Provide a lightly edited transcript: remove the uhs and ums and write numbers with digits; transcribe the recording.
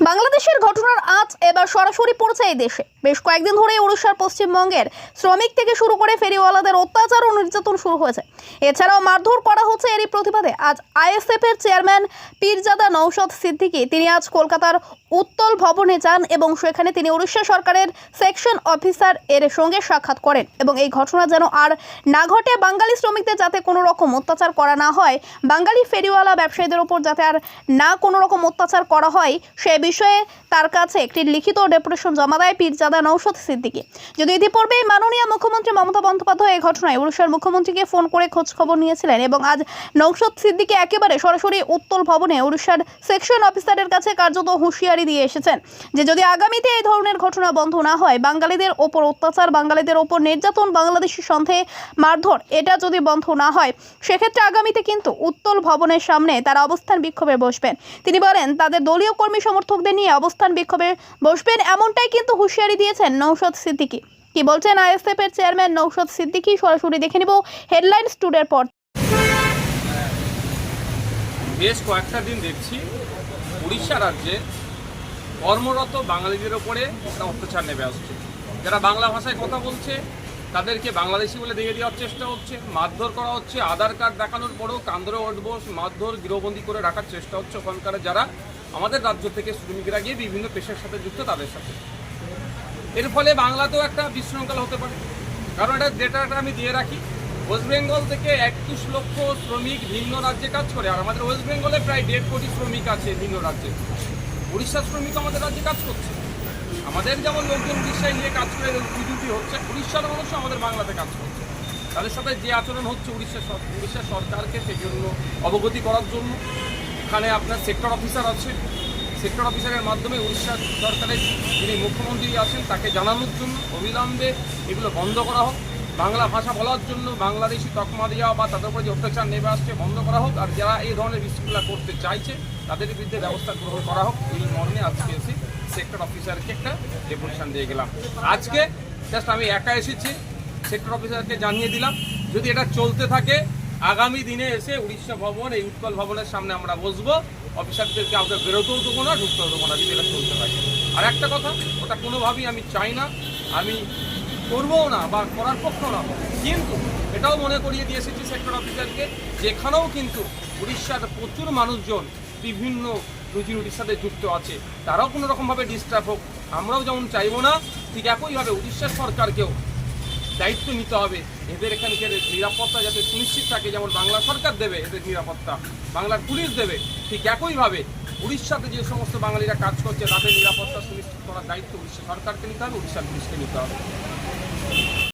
বাংলাদেশের ঘটনার আঁচ এবার সরাসরি পড়ছে এই দেশে। বেশ কয়েকদিন ধরে ওড়িশার পশ্চিমবঙ্গের শ্রমিক থেকে শুরু করে ফেরিওয়ালাদের অত্যাচার ও নির্যাতন শুরু হয়েছে। এছাড়াও মারধর করা হচ্ছে। এরই প্রতিবাদে আজ আইএসএফ এর চেয়ারম্যান পীরজাদা নওশাদ সিদ্দিকী তিনি আজ কলকাতার উত্তল ভবনে যান এবং সেখানে তিনি ওড়িশা সরকারের সেকশন অফিসার এর সঙ্গে সাক্ষাৎ করেন এবং এই ঘটনা যেন আর না ঘটে, বাঙালি শ্রমিকদের যাতে কোনো রকম অত্যাচার করা না হয়, বাঙালি ফেরিওয়ালা ব্যবসায়ীদের ওপর যাতে আর না কোনো রকম অত্যাচার করা হয় সে বিষয়ে তার কাছে একটি লিখিত ডেপুটেশন জমা দেয় পীরজাদা নওশাদ সিদ্দিকী। যদি ইতিপূর্বেই মাননীয় মুখ্যমন্ত্রী মমতা বন্দ্যোপাধ্যায় এই ঘটনায় ওড়িশার মুখ্যমন্ত্রীকে ফোন করে খোঁজ খবর নিয়েছিলেন এবং আজ নওশাদ সিদ্দিকী একেবারে সরাসরি উত্তল ভবনে ওড়িশার সেকশন অফিসারের কাছে কার্যত হুঁশিয়ারি দিয়ে এসেছেন যে যদি আগামীতে এই ধরনের ঘটনা বন্ধ না হয়, বাঙালিদের ওপর অত্যাচার, বাঙালিদের ওপর নির্যাতন, বাংলাদেশি সন্দেহে মারধর, এটা যদি বন্ধ না হয় সেক্ষেত্রে আগামীতে কিন্তু উত্তল ভবনের সামনে তারা অবস্থান বিক্ষোভে বসবেন। তিনি বলেন তাদের দলীয় কর্মী সমর্থকদের নিয়ে অবস্থান বিক্ষোভে বসবেন, এমনটাই কিন্তু হুঁশিয়ারি দিয়েছেন নওশাদ সিদ্দিকী। কি বলছেন আইএসএফ এর চেয়ারম্যান নওশাদ সিদ্দিকী, সরাসরি দেখে নিব হেডলাইন স্টুডিওর পর। বেশ কয়েকটা দিন দেখছি উড়িষ্যা রাজ্যে কর্মরত বাঙালিদের ওপরে একটা অত্যাচার নেমে আসছে। যারা বাংলা ভাষায় কথা বলছে তাদেরকে বাংলাদেশি বলে দিয়ে দেওয়ার চেষ্টা হচ্ছে, মারধর করা হচ্ছে, আধার কার্ড দেখানোর পরেও কান্দরে উঠবো, মারধর গৃহবন্দী করে রাখার চেষ্টা হচ্ছে ওখানকার যারা আমাদের রাজ্য থেকে শ্রমিকরা গিয়ে বিভিন্ন পেশার সাথে যুক্ত তাদের সাথে। এর ফলে বাংলাতেও একটা বিশৃঙ্খলা হতে পারে, কারণ এটা ডেটাটা আমি দিয়ে রাখি। ওয়েস্ট বেঙ্গল থেকে 21 লক্ষ শ্রমিক ভিন্ন রাজ্যে কাজ করে, আর আমাদের ওয়েস্ট বেঙ্গলে প্রায় 1.5 কোটি শ্রমিক আছে ভিন্ন রাজ্যে। উড়িষ্যার শ্রমিক আমাদের রাজ্যে কাজ করছে, আমাদের যেমন লোকজন উড়িষ্যায় নিয়ে কাজ করে ডিউটি হচ্ছে, উড়িষ্যার মানুষ আমাদের বাংলাতে কাজ করছে। তাদের সাথে যে আচরণ হচ্ছে উড়িষ্যা সরকারকে সেই জন্য অবগতি করার জন্য এখানে আপনার সেক্টর অফিসার আছে, সেক্টর অফিসারের মাধ্যমে উড়িষ্যা সরকারের যিনি মুখ্যমন্ত্রী আছেন তাকে জানানোর জন্য অবিলম্বে এগুলো বন্ধ করা হোক, বাংলা ভাষা বলার জন্য বাংলাদেশি তকমা দেওয়া বা তাদের উপরে যে অত্যাচার নেমে আসছে বন্ধ করা হোক, আর যারা এই ধরনের বিশৃঙ্খলা করতে চাইছে তাদের বিরুদ্ধে ব্যবস্থা গ্রহণ করা হোক। এই মর্মে আজকে এসে সেক্টর অফিসারকে একটা ডেপুটেশন দিয়ে গেলাম। আজকে জাস্ট আমি একা এসেছি, সেক্টর অফিসারকে জানিয়ে দিলাম যদি এটা চলতে থাকে আগামী দিনে এসে উড়িষ্যা ভবন, এই উৎকল ভবনের সামনে আমরা বসবো, অফিসারদেরকে কাউকে বেরোতেও দেবো না, ঢুকতেও দেবো না যদি এটা চলতে থাকে। আর একটা কথা, ওটা কোনোভাবেই আমি চাই না, আমি করবও না বা করার পক্ষেও না, কিন্তু এটাও মনে করিয়ে দিয়ে এসেছি সেক্টর অফিসারকে যেখানেও কিন্তু উড়িষ্যার প্রচুর মানুষজন বিভিন্ন রুজি রুটির সাথে যুক্ত আছে, তারাও কোনো রকমভাবে ডিস্টার্ব হোক আমরাও যেমন চাইবো না, ঠিক একইভাবে উড়িষ্যা সরকারকেও দায়িত্ব নিতে হবে এদের এখানকার নিরাপত্তা যাতে সুনিশ্চিত থাকে। যেমন বাংলা সরকার দেবে এদের নিরাপত্তা, বাংলার পুলিশ দেবে, ঠিক একইভাবে উড়িষ্যাতে যে সমস্ত বাঙালিরা কাজ করছে তাদের নিরাপত্তা সুনিশ্চিত করার দায়িত্ব উড়িষ্যা সরকারকে নিতে হবে, উড়িষ্যার পুলিশকে নিতে হবে।